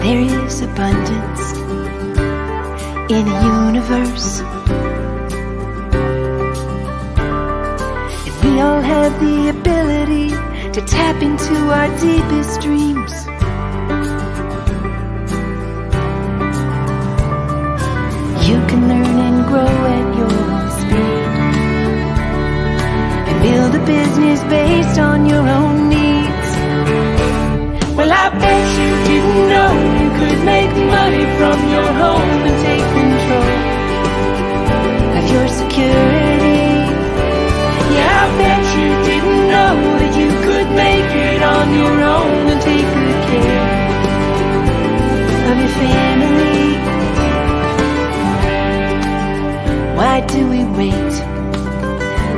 There is abundance in a universe, and we all have the ability to tap into our deepest dreams. You can learn and grow at your own speed, and build a business based on your own needs. Well, I bet you didn't know you could make money from your home and take control of your security. Yeah, I bet you didn't know that you could make it on your own and take good care of your family. Why do we wait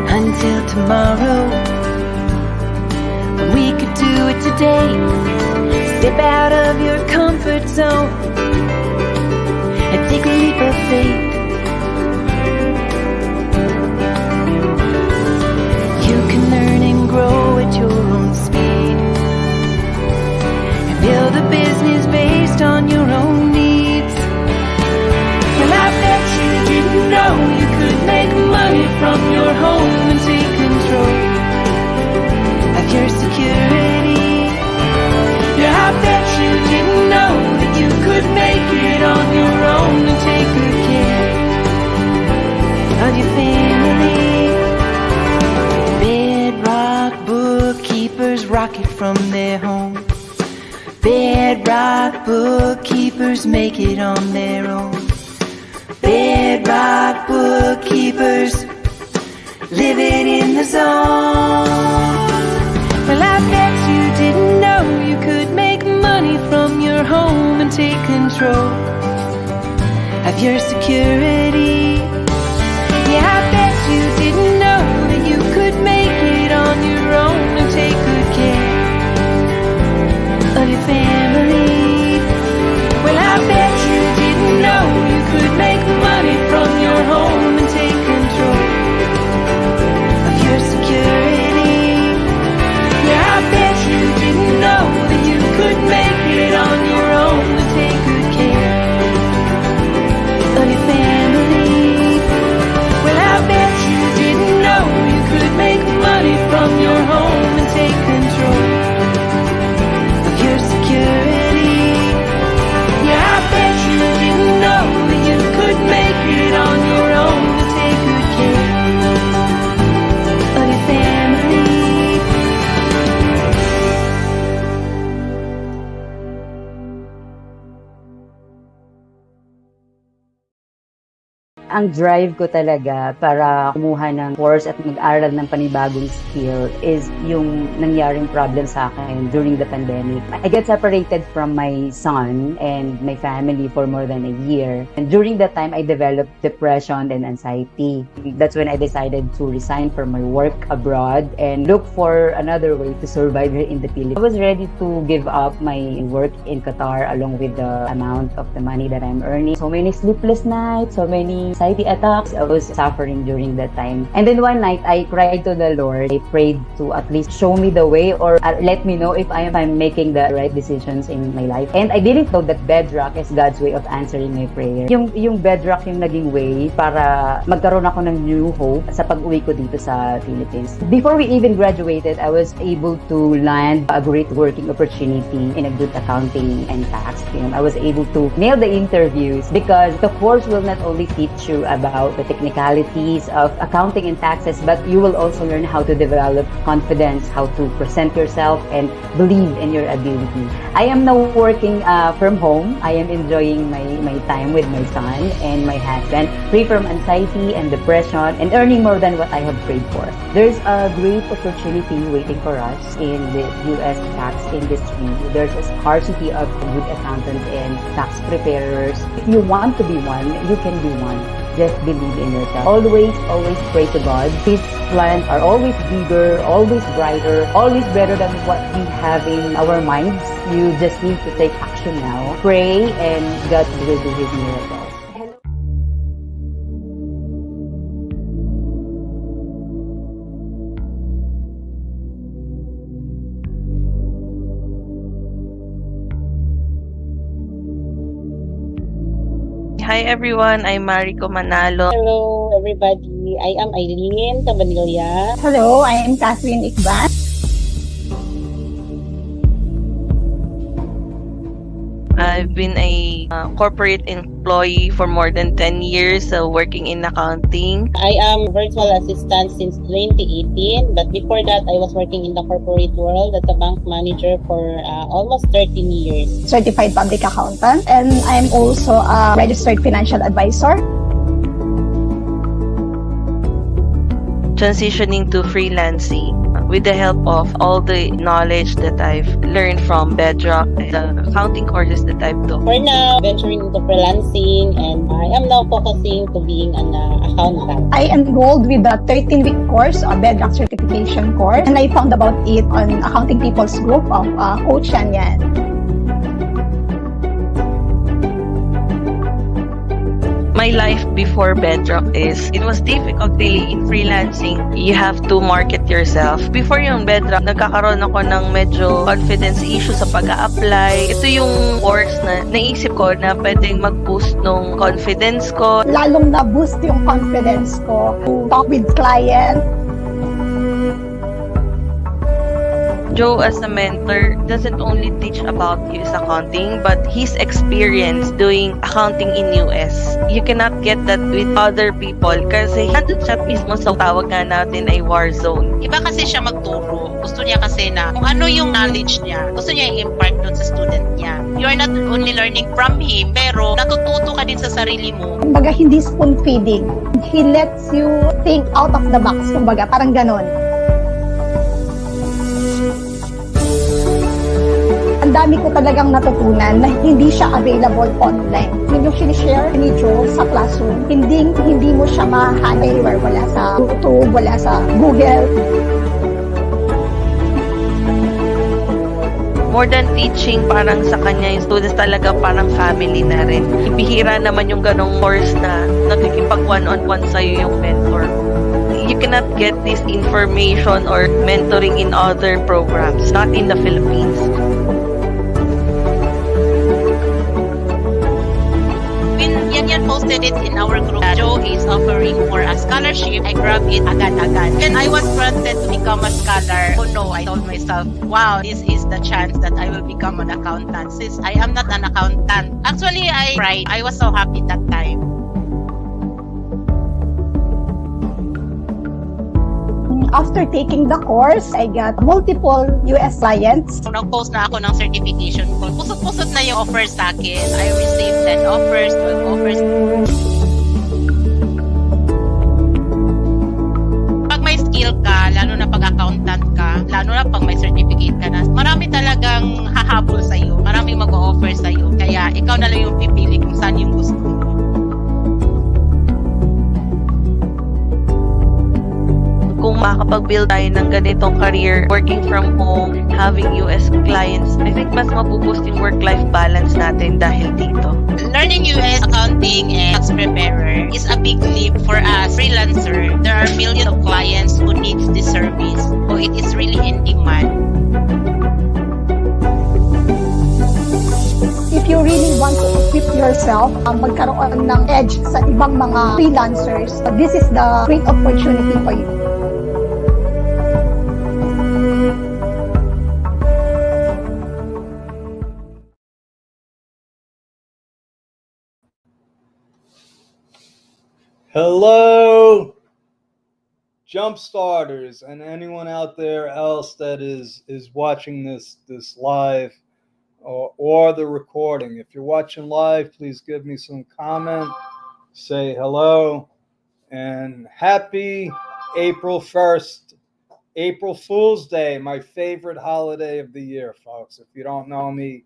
until tomorrow when we could do it today? Step out of your comfort zone and take a leap of faith. You can learn and grow at your own speed, and build a business based on your own needs. Well, I bet you didn't know you could make money from your home and take control of your security. Yeah, I bet you didn't know that you could make it on your own and take good care of your family. Bedrock bookkeepers rocket from their home. Bedrock bookkeepers make it on their own. Bedrock bookkeepers living in the zone. Well, I bet you didn't know you could make money from your home and take control of your security. Yeah, I bet you didn't know that you could make it on your own and take good care of your family. Well, I bet you didn't know you could make money from your home and take control of your security. Yeah, I bet you didn't know that you could make it on your own and take good care of your family. Well, I bet you didn't know you could make money from your home and take control of your security. Yeah, I bet you didn't know that you could make it on your own and take good care of your family. Ang drive ko talaga para kumuha ng course at mag-aral ng panibagong skill is yung nangyaring problem sa akin during the pandemic. I got separated from my son and my family for more than a year. And during that time, I developed depression and anxiety. That's when I decided to resign from my work abroad and look for another way to survive here in the Philippines. I was ready to give up my work in Qatar along with the amount of the money that I'm earning. So many sleepless nights, so many anxiety attacks I was suffering during that time. And then one night, I cried to the Lord. I prayed to at least show me the way or let me know if I'm making the right decisions in my life. And I didn't know that bedrock is God's way of answering my prayer. Yung bedrock yung naging way para magkaroon ako ng new hope sa pag-uwi ko dito sa Philippines. Before we even graduated, I was able to land a great working opportunity in a good accounting and tax firm. I was able to nail the interviews because the course will not only teach you about the technicalities of accounting and taxes, but you will also learn how to develop confidence, how to present yourself, and believe in your ability. I am now working from home. I am enjoying my time with my son and my husband, free from anxiety and depression, and earning more than what I have prayed for. There's a great opportunity waiting for us in the U.S. tax industry. There's a scarcity of good accountants and tax preparers. If you want to be one, you can be one. Just believe in yourself. Always pray to God. His plans are always bigger, always brighter, always better than what we have in our minds. You just need to take action now. Pray and God will do His miracles. Hi everyone, I'm Mariko Manalo. Hello, everybody. I am Eileen Cabanilla. Hello, I am Catherine Ikban. I've been a corporate employee for more than 10 years, working in accounting. I am virtual assistant since 2018, but before that, I was working in the corporate world as a bank manager for almost 13 years. Certified public accountant, and I'm also a registered financial advisor. Transitioning to freelancing with the help of all the knowledge that I've learned from Bedrock, the accounting courses that I've took. For now, venturing into freelancing, and I am now focusing to being an accountant. I enrolled with the 13-week course, a Bedrock certification course, and I found about it on Accounting People's group of Coach Yan. My life before Bedrock it was difficult really in freelancing. You have to market yourself. Before yung Bedrock, nagkakaroon ako ng medyo confidence issue sa pag-a-apply. Ito yung course na naisip ko na pwedeng mag-boost ng confidence ko. Lalong na-boost yung confidence ko to talk with clients. Joe, as a mentor, doesn't only teach about his accounting, but his experience doing accounting in US. You cannot get that with other people kasi nandun siya mismo sa tawag nga natin ay war zone. Iba kasi siya magturo. Gusto niya kasi na kung ano yung knowledge niya, gusto niya i-impart dun sa student niya. You are not only learning from him, pero natututo ka din sa sarili mo. Kumbaga, hindi spoon feeding. He lets you think out of the box, kumbaga, parang ganon. Ang dami ko talagang natutunan na hindi siya available online. Yung sinishare ni Joe sa classroom, hindi mo siya mahanap anywhere. Wala sa YouTube, wala sa Google. More than teaching, parang sa kanya yung students talaga parang family na rin. Bihira naman yung ganong course na nagkikipag one-on-one sa'yo yung mentor. You cannot get this information or mentoring in other programs, not in the Philippines. Yan posted it in our group. Joe is offering for a scholarship. I grabbed it agad-agad. When I was granted to become a scholar, oh no, I told myself, wow, this is the chance that I will become an accountant. Since I am not an accountant. Actually, I cried. I was so happy that time. After taking the course, I got multiple US clients. Nag-post na ako ng certification ko. Pusot-pusot na yung offers sa akin. I received 10 offers, 12 offers. Pag may skill ka, lalo na pag accountant ka, lalo na pag may certificate ka na, marami talagang hahabol sa'yo. Maraming mag-o-offer sa'yo. Kaya ikaw na lang yung pipili kung saan yung gusto mo. Kung makakapag-build tayo ng ganitong career, working from home, having US clients, I think mas mabuboost yung work-life balance natin dahil dito. Learning US accounting and tax preparer is a big leap for us freelancer. There are millions of clients who needs this service, so it is really in demand. If you really want to equip yourself, magkaroon ng edge sa ibang mga freelancers, this is the great opportunity for you. Hello, jump starters, and anyone out there else that is watching this live or the recording. If you're watching live, please give me some comment, say hello, and happy April 1st, April Fool's Day, my favorite holiday of the year, folks. If you don't know me,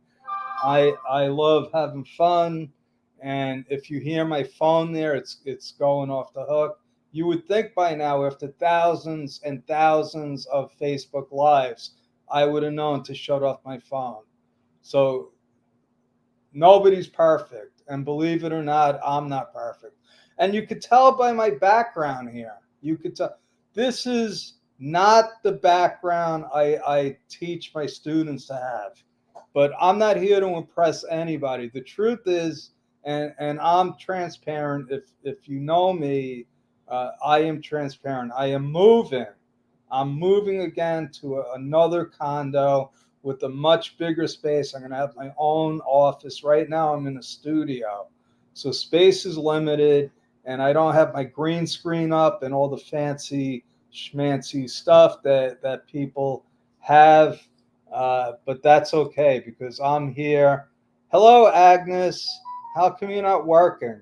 I love having fun. And if you hear my phone there, it's going off the hook. You would think by now, after thousands and thousands of Facebook Lives, I would have known to shut off my phone. So nobody's perfect. And believe it or not, I'm not perfect. And you could tell by my background here. You could tell this is not the background I teach my students to have. But I'm not here to impress anybody. The truth is, and I'm transparent. If you know me, I am transparent. I am moving. I'm moving again to another condo with a much bigger space. I'm going to have my own office. Right now, I'm in a studio, so space is limited, and I don't have my green screen up and all the fancy schmancy stuff that people have. But that's okay because I'm here. Hello, Agnes. How come you're not working?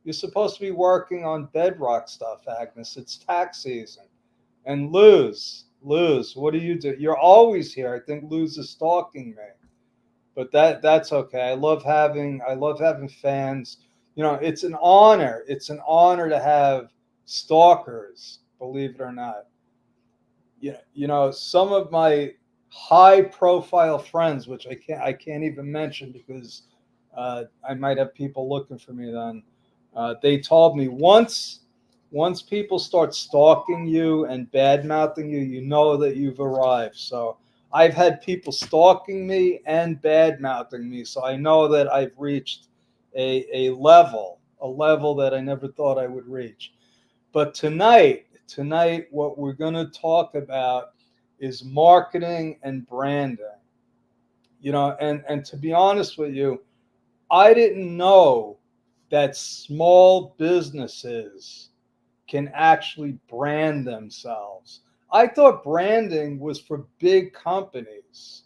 You're supposed to be working on bedrock stuff, Agnes. It's tax season. And Luz, what do you do? You're always here. I think Luz is stalking me, but that's okay. I love having fans. You know, it's an honor. It's an honor to have stalkers. Believe it or not. Yeah, you know, some of my high-profile friends, which I can't even mention because I might have people looking for me. Then they told me once people start stalking you and bad mouthing you, you know that you've arrived. So I've had people stalking me and bad mouthing me, so I know that I've reached a level that I never thought I would reach. But tonight, what we're going to talk about is marketing and branding. You know, and to be honest with you, I didn't know that small businesses can actually brand themselves. I thought branding was for big companies.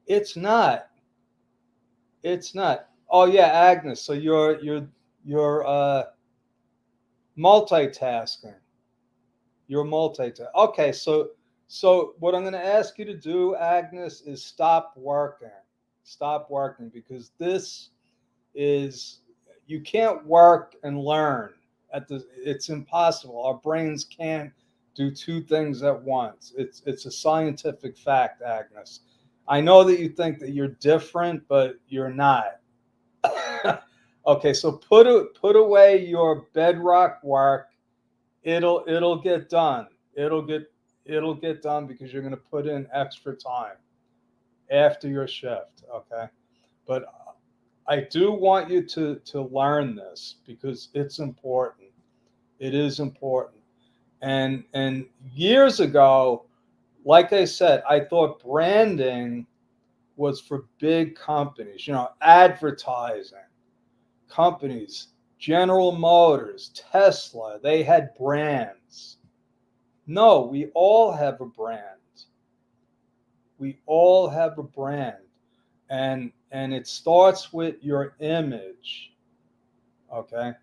It's not. It's not. Oh yeah, Agnes. So you're multitasking. You're multitasking. Okay, so what I'm going to ask you to do, Agnes, is stop working. Stop working because this is you can't work and learn it's impossible. Our brains can't do two things at once. It's a scientific fact, Agnes. I know that you think that you're different, but you're not. Okay, so put away your bedrock work. It'll get done. It'll get done because you're going to put in extra time after your shift, okay? But I do want you to learn this because it's important. It is important. And years ago, like I said, I thought branding was for big companies, you know, advertising companies, General Motors, Tesla, they had brands. No, we all have a brand. We all have a brand. And it starts with your image. Okay?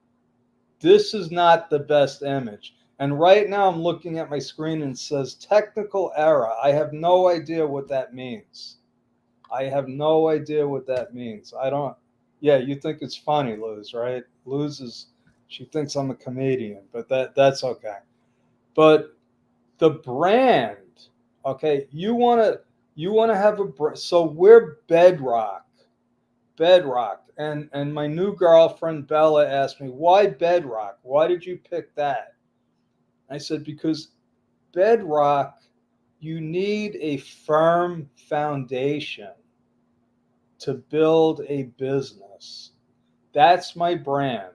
This is not the best image. And right now I'm looking at my screen and it says technical error. I have no idea what that means. I have no idea what that means. I don't. Yeah, you think it's funny, Luz, right? She thinks I'm a comedian, but that's okay. But the brand, okay, you wanna have a brand. So we're Bedrock. And my new girlfriend Bella asked me, why Bedrock? Why did you pick that? I said, because Bedrock, you need a firm foundation to build a business. That's my brand.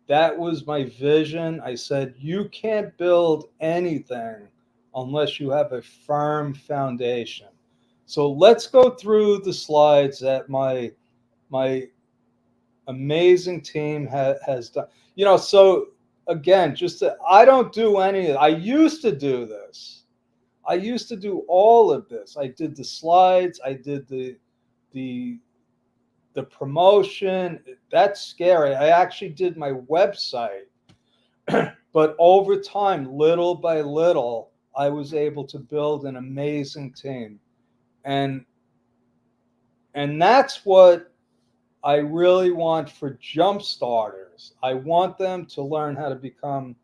That was my vision. I said, you can't build anything unless you have a firm foundation. So let's go through the slides that my amazing team has done. You know, so again, I don't do any of it. I used to do this. I used to do all of this. I did the slides. I did the promotion. That's scary. I actually did my website. But over time, little by little, I was able to build an amazing team. And that's what I really want for jump starters. I want them to learn how to become,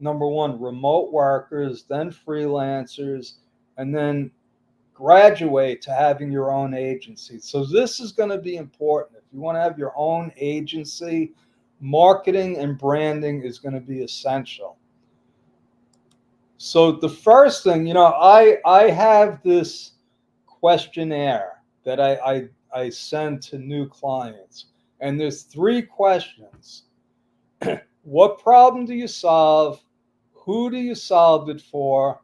number one, remote workers, then freelancers, and then graduate to having your own agency. So this is going to be important. If you want to have your own agency, marketing and branding is going to be essential. So the first thing, you know, I have this questionnaire. that I send to new clients. And there's 3 questions. What problem do you solve? Who do you solve it for?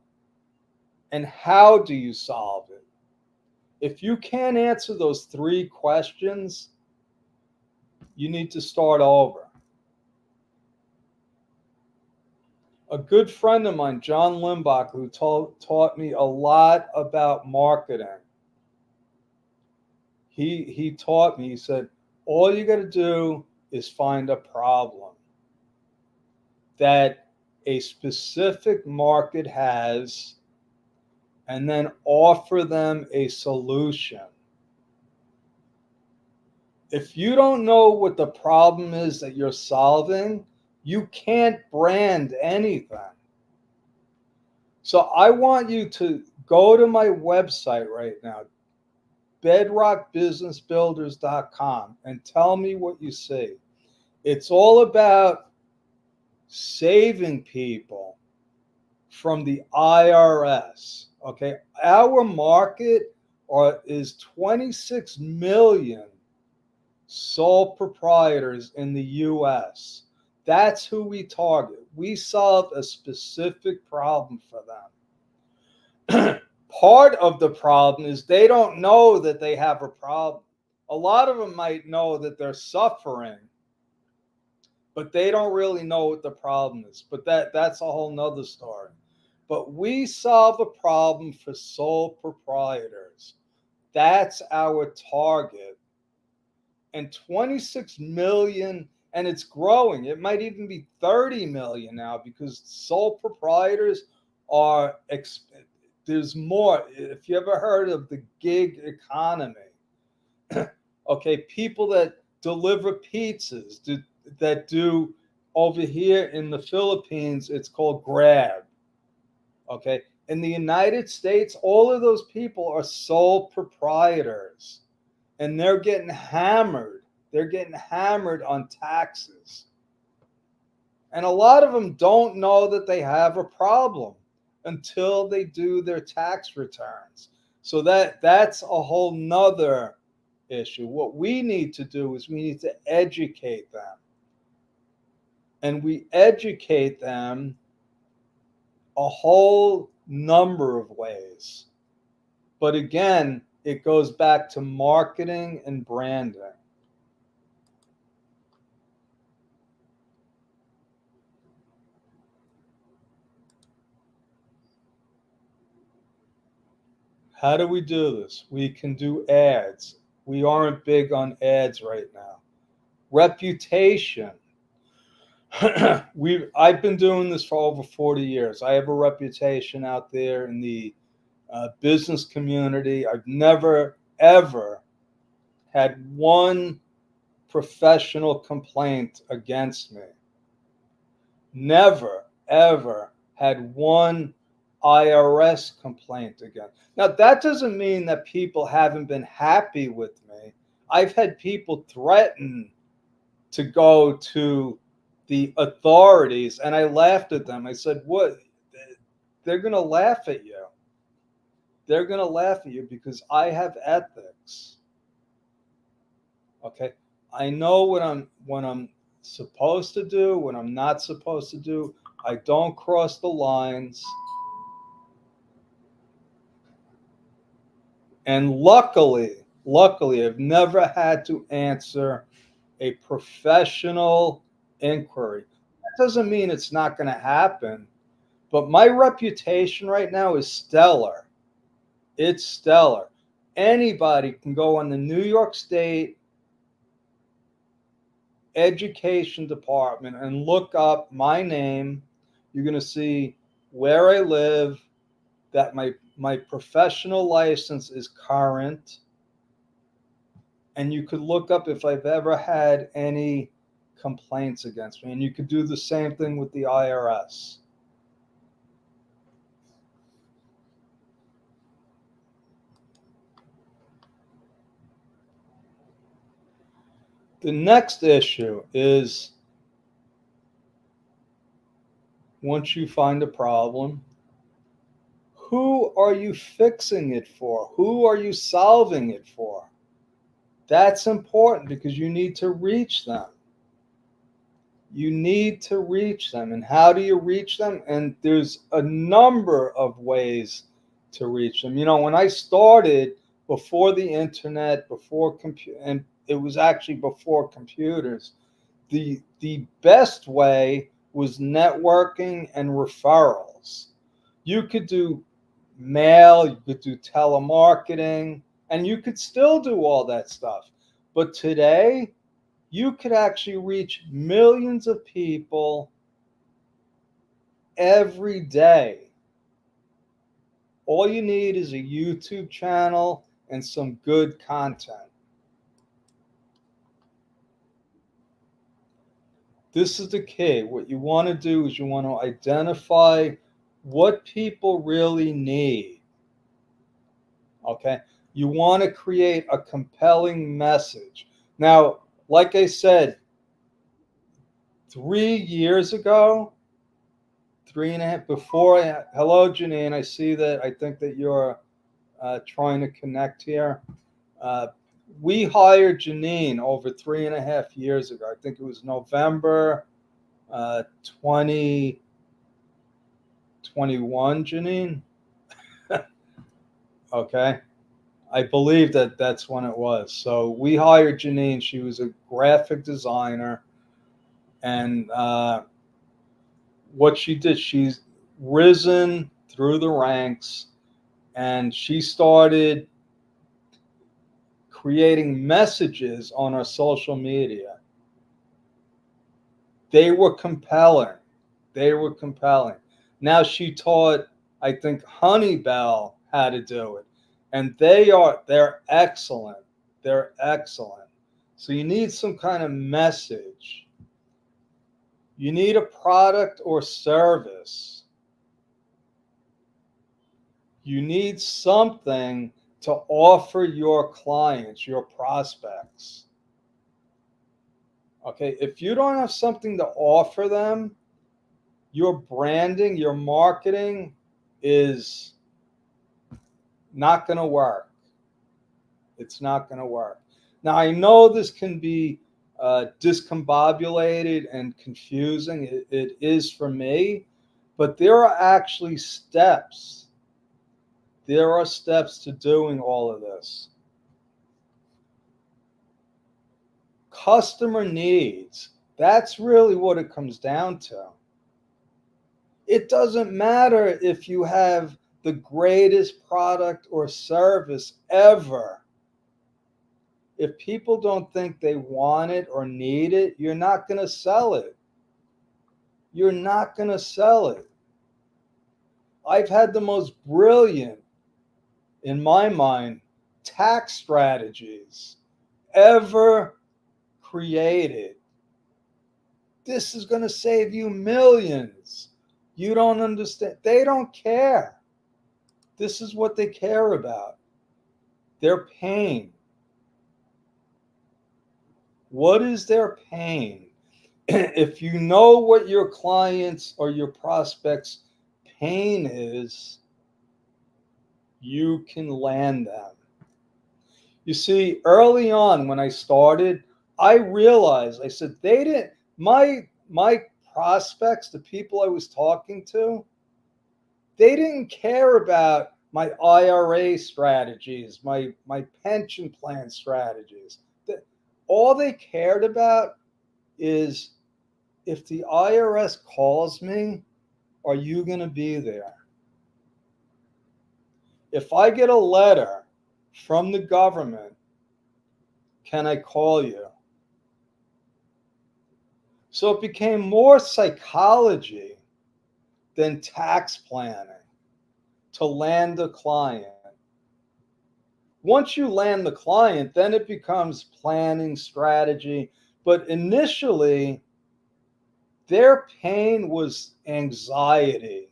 And how do you solve it? If you can't answer those 3 questions, you need to start over. A good friend of mine, John Limbach, who taught me a lot about marketing, he taught me, he said, all you got to do is find a problem that a specific market has and then offer them a solution. If you don't know what the problem is that you're solving, you can't brand anything. So I want you to go to my website right now, bedrockbusinessbuilders.com, and tell me what you see. It's all about saving people from the IRS. Okay, our market is 26 million sole proprietors in the US. That's who we target. We solve a specific problem for them. Part of the problem is they don't know that they have a problem. A lot of them might know that they're suffering, but they don't really know what the problem is. But that's a whole nother story. But we solve a problem for sole proprietors. That's our target. And 26 million, and it's growing. It might even be 30 million now because sole proprietors are, there's more. If you ever heard of the gig economy, okay, people that deliver pizzas, that do over here in the Philippines, it's called Grab. Okay, in the United States, all of those people are sole proprietors. And they're getting hammered. They're getting hammered on taxes. And a lot of them don't know that they have a problem until they do their tax returns. So that's a whole nother issue. What we need to do is we need to educate them. And we educate them a whole number of ways. But again, it goes back to marketing and branding. How do we do this? We can do ads. We aren't big on ads right now. Reputation. I've been doing this for over 40 years. I have a reputation out there in the business community. I've never, ever had one professional complaint against me. Never, ever had one IRS complaint against. Now, that doesn't mean that people haven't been happy with me. I've had people threaten to go to the authorities, and I laughed at them. I said, what? They're going to laugh at you. They're going to laugh at you because I have ethics. Okay? I know what I'm supposed to do, what I'm not supposed to do. I don't cross the lines. And luckily, I've never had to answer a professional inquiry. That doesn't mean it's not going to happen, but my reputation right now is stellar. It's stellar. Anybody can go on the New York State Education Department and look up my name. You're going to see where I live, that my professional license is current, and you could look up if I've ever had any complaints against me. And you could do the same thing with the IRS. The next issue is, once you find a problem, Who are you fixing it for? Who are you solving it for? That's important because you need to reach them. You need to reach them. And how do you reach them? And there's a number of ways to reach them. You know, when I started, before the internet, before computer, and it was actually before computers, the best way was networking and referrals. You could do mail, you could do telemarketing, and you could still do all that stuff. But today, you could actually reach millions of people every day. All you need is a YouTube channel and some good content. This is the key. What you want to do is you want to identify what people really need. Okay? You want to create a compelling message. Now, like I said, 3 years ago, 3.5 before. Hello, Janine. I see that. I think that you're trying to connect here. We hired Janine over 3.5 years ago. I think it was November 2021, Janine. Okay. I believe that that's when it was. So we hired Janine. She was a graphic designer. And what she did, she's risen through the ranks, and she started creating messages on our social media. They were compelling. They were compelling. Now she taught, I think, Honeybell how to do it. And they're excellent. They're excellent. So you need some kind of message. You need a product or service. You need something to offer your clients, your prospects. Okay, if you don't have something to offer them, your branding, your marketing is not going to work. It's not going to work. Now, I know this can be discombobulated and confusing. It is for me, but there are actually steps. There are steps to doing all of this. Customer needs. That's really what it comes down to. It doesn't matter if you have the greatest product or service ever. If people don't think they want it or need it, you're not going to sell it. You're not going to sell it. I've had the most brilliant, in my mind, tax strategies ever created. This is going to save you millions. You don't understand. They don't care. This is what they care about. Their pain. What is their pain? If you know what your clients or your prospects' pain is, you can land them. You see, early on when I started, I realized, I said, they didn't, my prospects, the people I was talking to, they didn't care about my IRA strategies, my pension plan strategies. All they cared about is, if the IRS calls me, are you going to be there? If I get a letter from the government, can I call you? So it became more psychology than tax planning to land a client. Once you land the client, then it becomes planning, strategy. But initially, their pain was anxiety.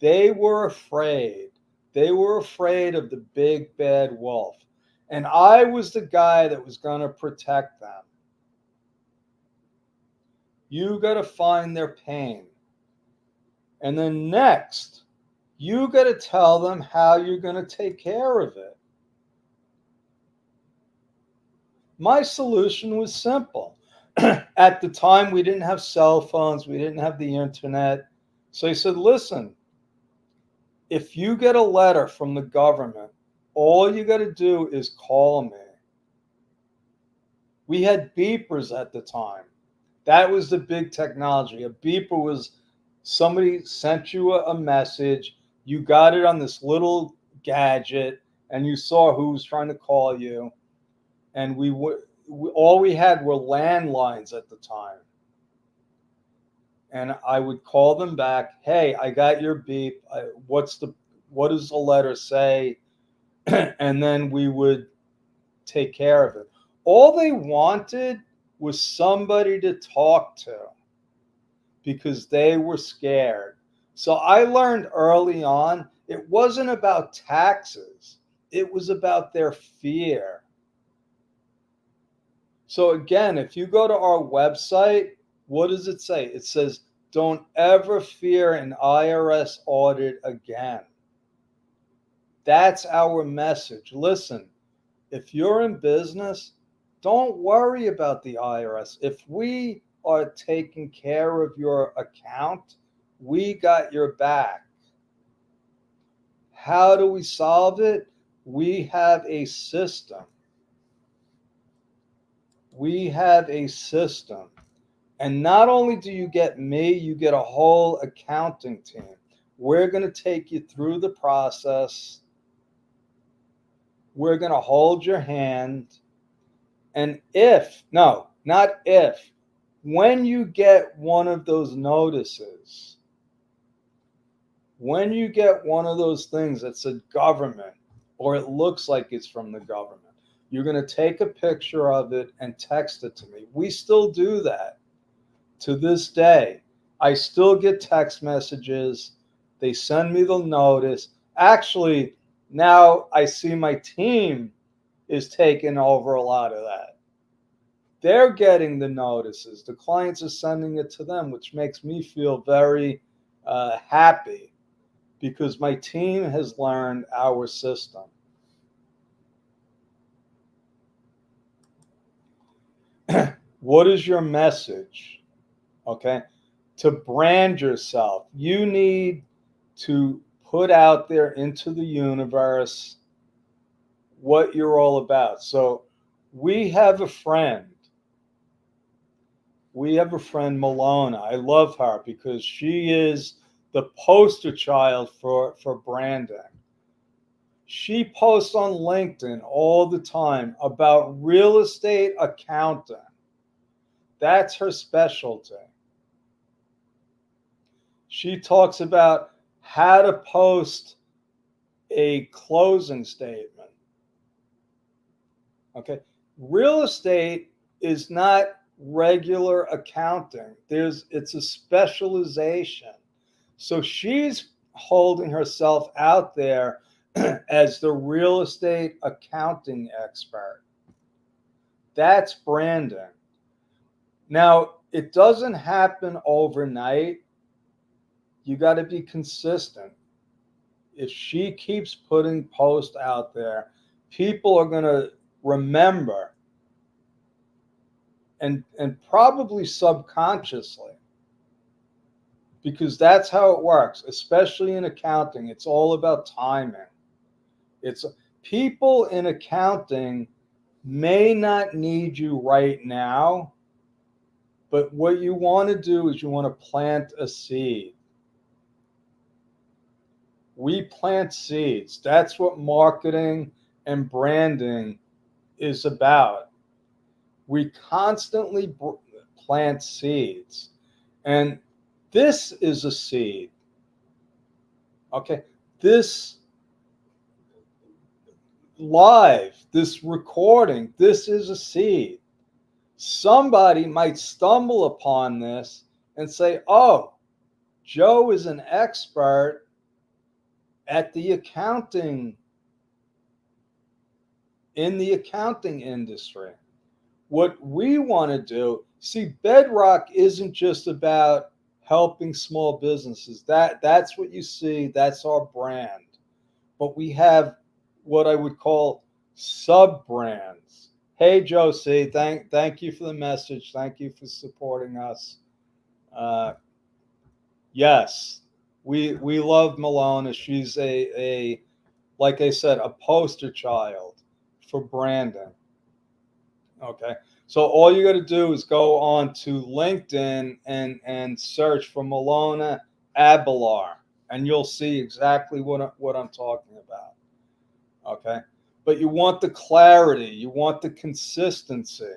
They were afraid. They were afraid of the big bad wolf. And I was the guy that was going to protect them. You got to find their pain. And then next, You got to tell them how you're going to take care of it. My solution was simple. At the time, we didn't have cell phones, we didn't have the internet. So I said, listen, if you get a letter from the government, all you got to do is call me. We had beepers at the time. That was the big technology. A beeper was somebody sent you a message, you got it on this little gadget, and you saw who was trying to call you. And all we had were landlines at the time. And I would call them back, hey, I got your beep. What does the letter say? And then we would take care of it. All they wanted was somebody to talk to because they were scared. So I learned early on, it wasn't about taxes. It was about their fear. So again, if you go to our website, what does it say? It says, don't ever fear an IRS audit again. That's our message. Listen, if you're in business, don't worry about the IRS. If we are taking care of your account, we got your back. How do we solve it? We have a system. We have a system. And not only do you get me, you get a whole accounting team. We're going to take you through the process. We're going to hold your hand. And when you get one of those notices, when you get one of those things that said government, or it looks like it's from the government, you're going to take a picture of it and text it to me. We still do that. To this day, I still get text messages. They send me the notice. Actually, now I see my team is taking over a lot of that. They're getting the notices. The clients are sending it to them, which makes me feel very happy because my team has learned our system. What is your message? Okay, to brand yourself, you need to put out there into the universe what you're all about. So we have a friend. Malona. I love her because she is the poster child for branding. She posts on LinkedIn all the time about real estate accounting. That's her specialty. She talks about how to post a closing statement. Okay. Real estate is not regular accounting. It's a specialization. So she's holding herself out there as the real estate accounting expert. That's branding. Now, it doesn't happen overnight. You got to be consistent. If she keeps putting posts out there, people are going to remember, and probably subconsciously, because that's how it works, especially in accounting. It's all about timing. It's people in accounting may not need you right now, but what you want to do is you want to plant a seed. We plant seeds. That's what marketing and branding is about. We constantly plant seeds. And this is a seed. Okay. This recording, this is a seed. Somebody might stumble upon this and say, oh, Joe is an expert at the accounting, in the accounting industry. What we want to do, see, Bedrock isn't just about helping small businesses. That's what you see. That's our brand. But we have what I would call sub brands. Hey Josie, thank you for the message. Thank you for supporting us. Yes, we love Milona. She's a like I said, a poster child for branding. Okay. So all you got to do is go on to LinkedIn and search for Milona Abelar, and you'll see exactly what I'm talking about. Okay. But you want the clarity, you want the consistency.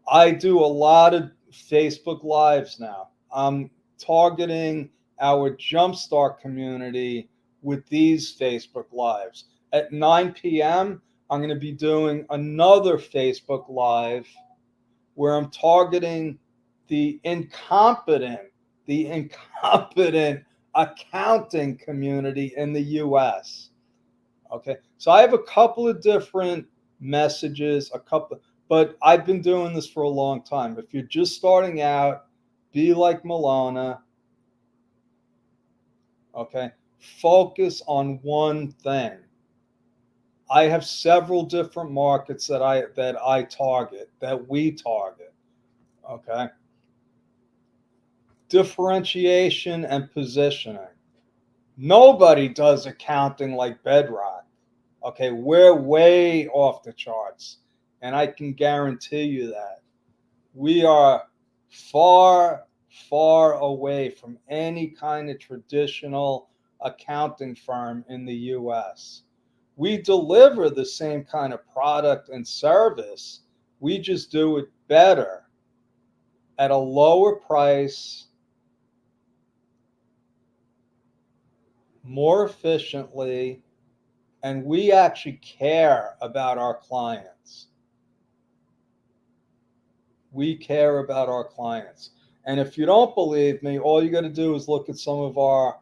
I do a lot of Facebook Lives now. I'm targeting our Jumpstart community with these Facebook Lives. At 9 p.m., I'm going to be doing another Facebook Live where I'm targeting the incompetent accounting community in the US. Okay. So I have a couple of different messages, but I've been doing this for a long time. If you're just starting out, be like Milona. Okay. Focus on one thing. I have several different markets that I target, that we target. Okay. Differentiation and positioning. Nobody does accounting like Bedrock. Okay, we're way off the charts. And I can guarantee you that. We are far, far away from any kind of traditional accounting firm in the US. We deliver the same kind of product and service. We just do it better at a lower price, more efficiently, and we actually care about our clients. We care about our clients. And if you don't believe me, all you got to do is look at some of our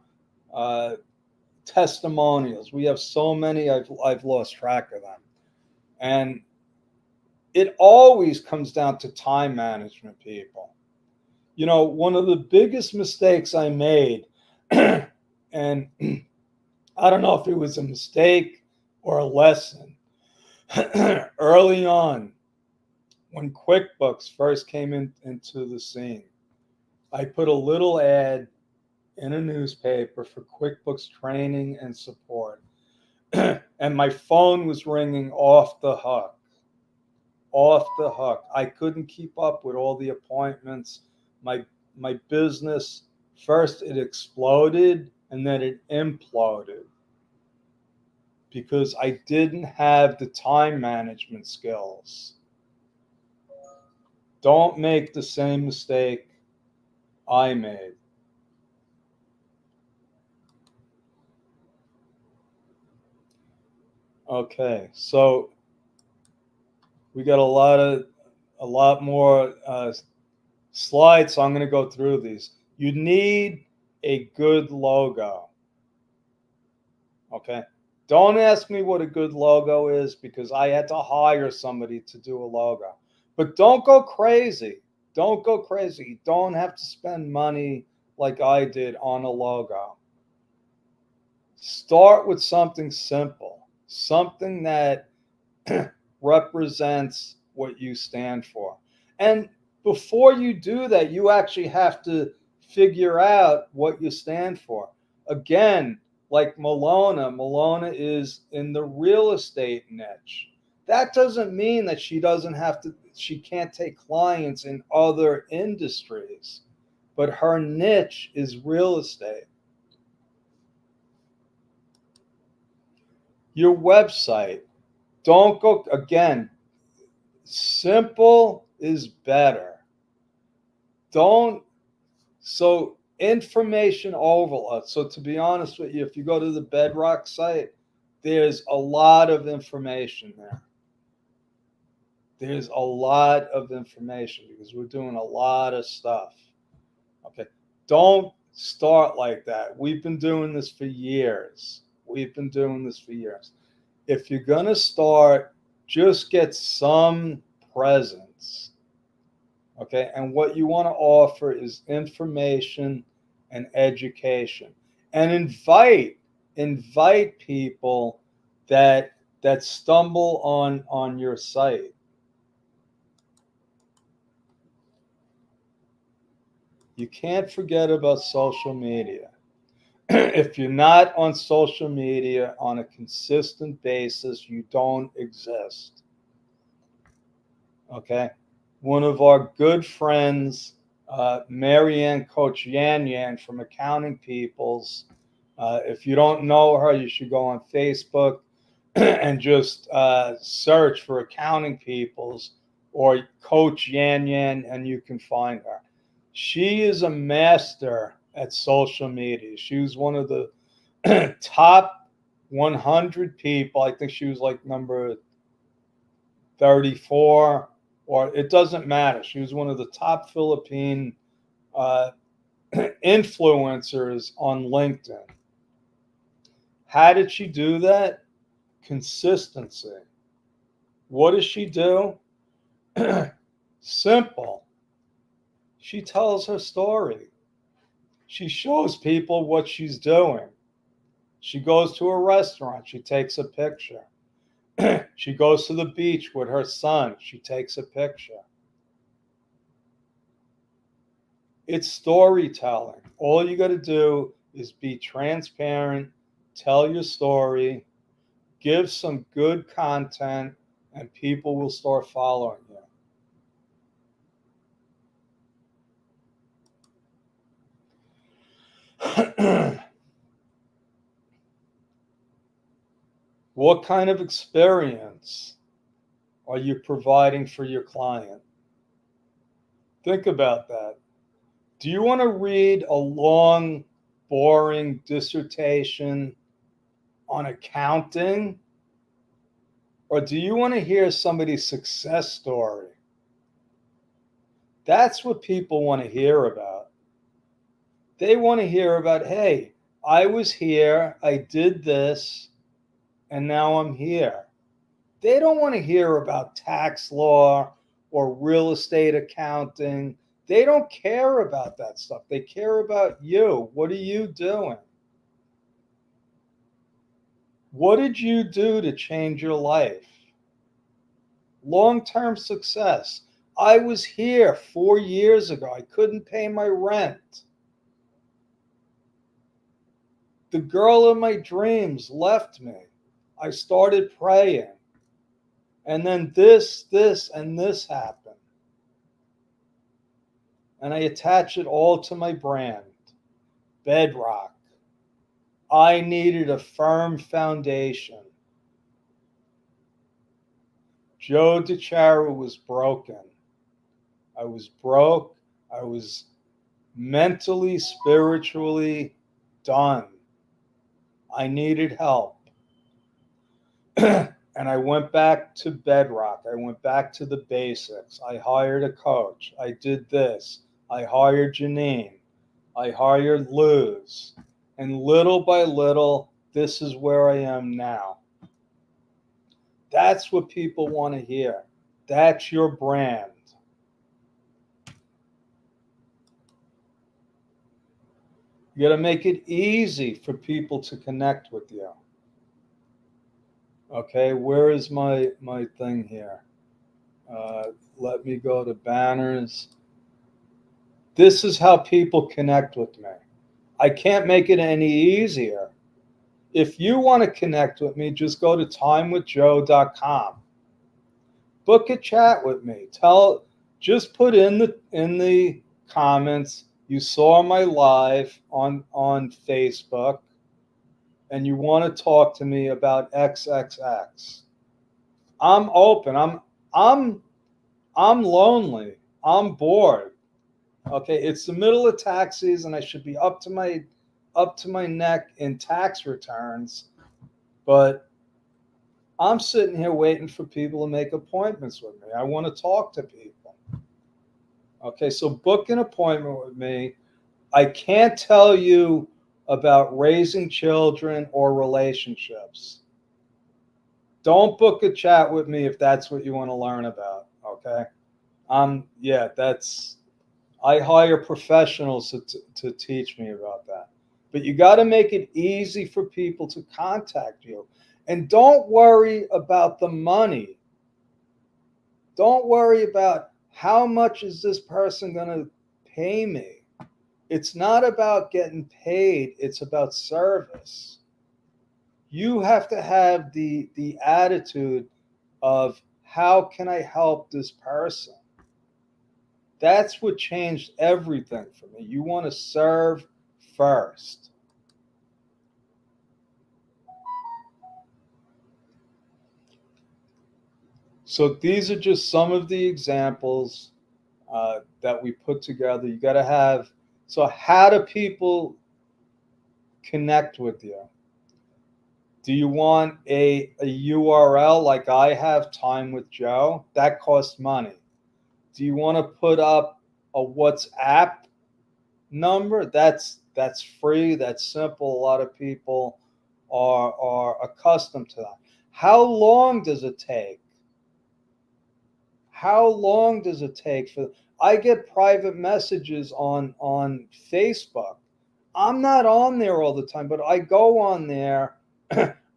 testimonials. We have so many, I've lost track of them. And it always comes down to time management, people. You know, one of the biggest mistakes I made, and I don't know if it was a mistake or a lesson, early on, when QuickBooks first came into the scene, I put a little ad in a newspaper for QuickBooks training and support. And my phone was ringing off the hook. Off the hook. I couldn't keep up with all the appointments. My business, first it exploded and then it imploded because I didn't have the time management skills. Don't make the same mistake I made. Okay, so we got a lot more slides, so I'm going to go through these. You need a good logo. Okay, don't ask me what a good logo is because I had to hire somebody to do a logo. But don't go crazy. Don't go crazy. You don't have to spend money like I did on a logo. Start with something simple, something that represents what you stand for. And before you do that, you actually have to figure out what you stand for. Again, like Milona is in the real estate niche. That doesn't mean that she can't take clients in other industries, but her niche is real estate. Your website, don't go, again, simple is better. So information overload. So to be honest with you, if you go to the Bedrock site, there's a lot of information there. There's a lot of information because we're doing a lot of stuff. Okay. Don't start like that. We've been doing this for years. If you're going to start, just get some presence. Okay, and what you want to offer is information and education, and invite people that stumble on your site. You can't forget about social media. If you're not on social media on a consistent basis, you don't exist. Okay. One of our good friends, Marianne Coach Yan Yan from Accounting Peoples. If you don't know her, you should go on Facebook and just search for Accounting Peoples or Coach Yan Yan, and you can find her. She is a master at social media. She was one of the top 100 people. I think she was like number 34, or it doesn't matter. She was one of the top Philippine influencers on LinkedIn. How did she do that? Consistency. What does she do? Simple. She tells her story. She shows people what she's doing. She goes to a restaurant. She takes a picture. She goes to the beach with her son. She takes a picture. It's storytelling. All you got to do is be transparent, tell your story, give some good content, and people will start following you. What kind of experience are you providing for your client? Think about that. Do you want to read a long, boring dissertation on accounting? Or do you want to hear somebody's success story? That's what people want to hear about. They want to hear about, hey, I was here, I did this, and now I'm here. They don't want to hear about tax law or real estate accounting. They don't care about that stuff. They care about you. What are you doing? What did you do to change your life? Long-term success. I was here 4 years ago. I couldn't pay my rent. The girl of my dreams left me. I started praying. And then this, and this happened. And I attach it all to my brand, Bedrock. I needed a firm foundation. Joe DiChiaro was broken. I was broke. I was mentally, spiritually done. I needed help. And I went back to Bedrock. I went back to the basics. I hired a coach. I did this. I hired Janine. I hired Luz. And little by little, this is where I am now. That's what people want to hear. That's your brand. You got to make it easy for people to connect with you. Okay, where is my thing here? Let me go to banners. This is how people connect with me. I can't make it any easier. If you want to connect with me, just go to timewithjoe.com. Book a chat with me. Just put in the comments you saw my live on Facebook and you want to talk to me about XXX. I'm open. I'm lonely. I'm bored. Okay, it's the middle of tax season. I should be up to my neck in tax returns, but I'm sitting here waiting for people to make appointments with me. I want to talk to people. Okay, so book an appointment with me. I can't tell you about raising children or relationships. Don't book a chat with me if that's what you want to learn about, okay? Yeah, I hire professionals to teach me about that. But you got to make it easy for people to contact you. And don't worry about the money. Don't worry about how much is this person going to pay me. It's not about getting paid, it's about service. You have to have the attitude of how can I help this person? That's what changed everything for me. You want to serve first. So these are just some of the examples that we put together. You got to have. So how do people connect with you? Do you want a URL like I have, Time with Joe? That costs money. Do you want to put up a WhatsApp number? That's free. That's simple. A lot of people are accustomed to that. How long does it take? How long does it take for? I get private messages on Facebook. I'm not on there all the time, but I go on there.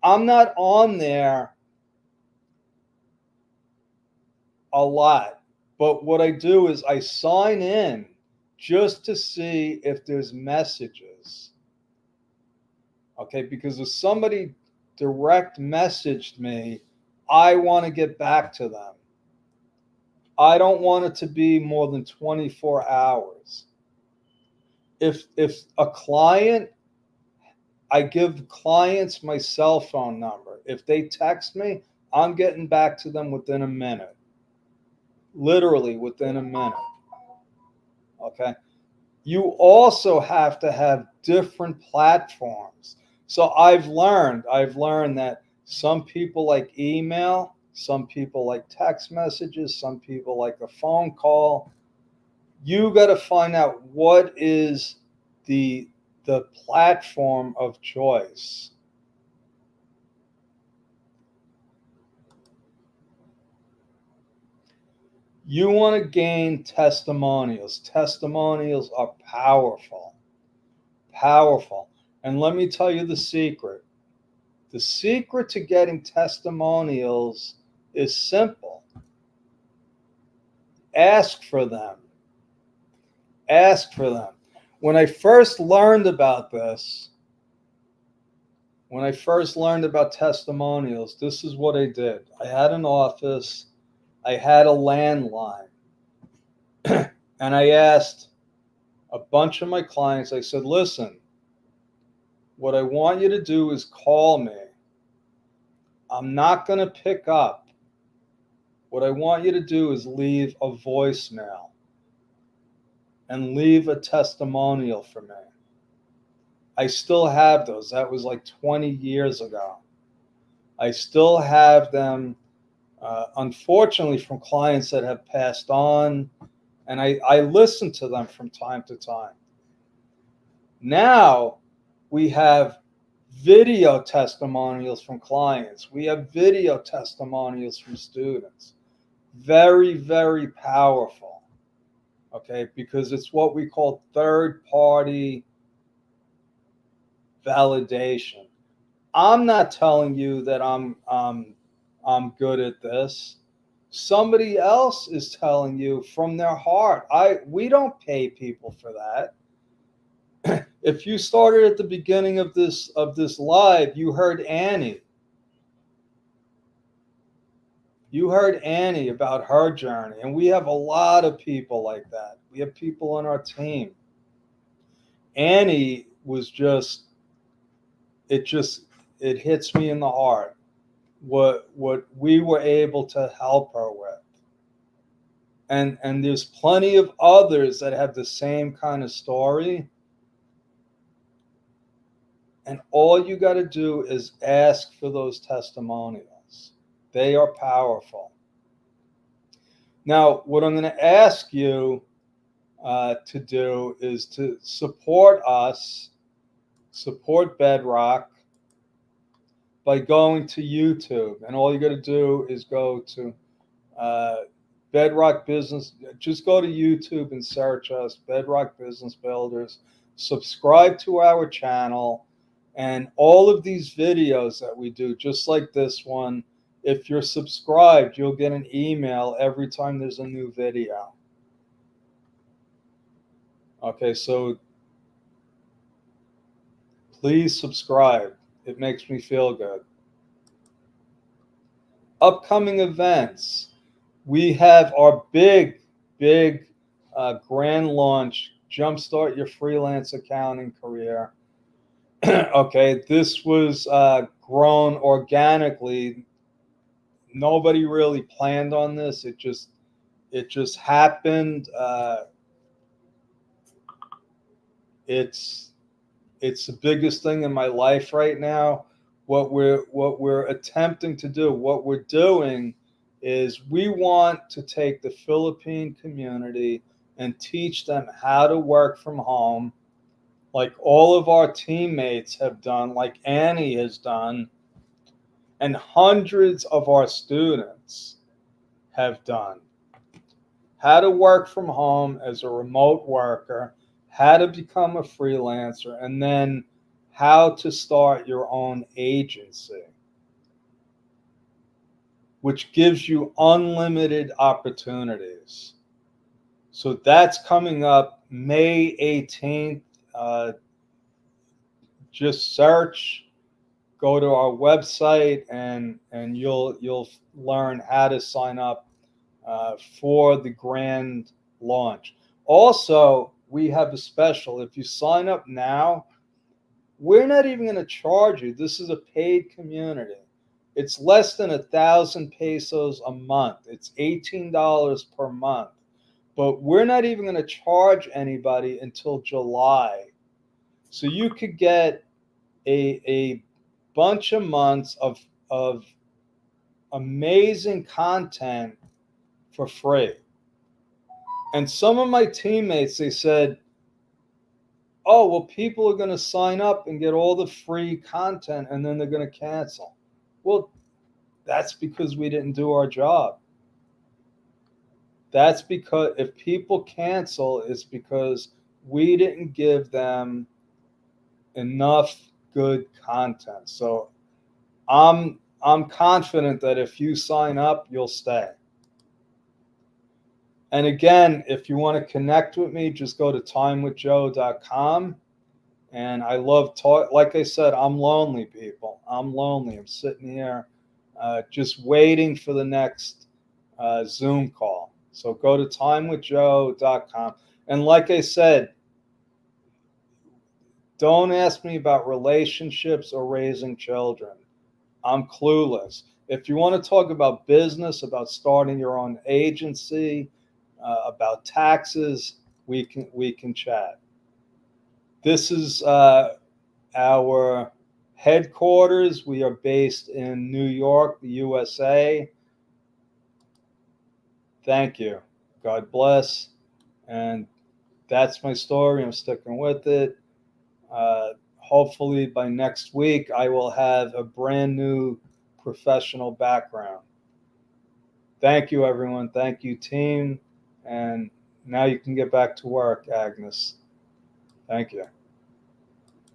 I'm not on there a lot, but what I do is I sign in just to see if there's messages. Okay, because if somebody direct messaged me, I want to get back to them. I don't want it to be more than 24 hours. If a client, I give clients my cell phone number. If they text me, I'm getting back to them within a minute. Literally within a minute. Okay. You also have to have different platforms. So I've learned that some people like email, some people like text messages, some people like a phone call. You got to find out what is the platform of choice. You want to gain testimonials. Testimonials are powerful. Powerful. And let me tell you the secret. The secret to getting testimonials is simple. Ask for them. Ask for them. When I first learned about this, when I first learned about testimonials, this is what I did. I had an office, I had a landline, and I asked a bunch of my clients, I said, listen, what I want you to do is call me. I'm not going to pick up. What I want you to do is leave a voicemail and leave a testimonial for me. I still have those. That was like 20 years ago. I still have them, unfortunately, from clients that have passed on, and I listen to them from time to time. Now we have video testimonials from clients. We have video testimonials from students. Very, very powerful. Okay, because it's what we call third-party validation. I'm not telling you that I'm good at this. Somebody else is telling you from their heart. We don't pay people for that. If you started at the beginning of this live, you heard Annie. You heard Annie about her journey, and we have a lot of people like that. We have people on our team. Annie was it hits me in the heart what we were able to help her with. And there's plenty of others that have the same kind of story. And all you got to do is ask for those testimonials. They are powerful. Now, what I'm going to ask you to do is to support us, support Bedrock, by going to YouTube. And all you got to do is go to Bedrock Business. Just go to YouTube and search us, Bedrock Business Builders. Subscribe to our channel, and all of these videos that we do, just like this one, if you're subscribed, you'll get an email every time there's a new video. Okay, so please subscribe. It makes me feel good. Upcoming events. We have our big grand launch, Jumpstart Your Freelance Accounting Career. Okay, this was grown organically. Nobody really planned on this. It just happened. It's the biggest thing in my life right now. What we're attempting to do, what we're doing is we want to take the Philippine community and teach them how to work from home, like all of our teammates have done, like Annie has done, and hundreds of our students have done. How to work from home as a remote worker, how to become a freelancer, and then how to start your own agency, which gives you unlimited opportunities. So that's coming up May 18th. Just search, go to our website, and you'll learn how to sign up for the grand launch. Also, we have a special. If you sign up now, we're not even going to charge you. This is a paid community. It's less than 1,000 pesos a month. It's $18 per month. But we're not even going to charge anybody until July. So you could get a bunch of months of amazing content for free. And some of my teammates, they said, oh, well, people are going to sign up and get all the free content and then they're going to cancel. Well, that's because we didn't do our job. That's because if people cancel, it's because we didn't give them enough good content. So I'm confident that if you sign up, you'll stay. And again, if you want to connect with me, just go to timewithjoe.com. And I love talk. Like I said, I'm lonely, people. I'm lonely. I'm sitting here just waiting for the next Zoom call. So go to timewithjoe.com. And like I said, don't ask me about relationships or raising children. I'm clueless. If you want to talk about business, about starting your own agency, about taxes, we can chat. This is our headquarters. We are based in New York, the USA. Thank you. God bless. And that's my story. I'm sticking with it. Hopefully by next week, I will have a brand new professional background. Thank you, everyone. Thank you, team. And now you can get back to work, Agnes. Thank you.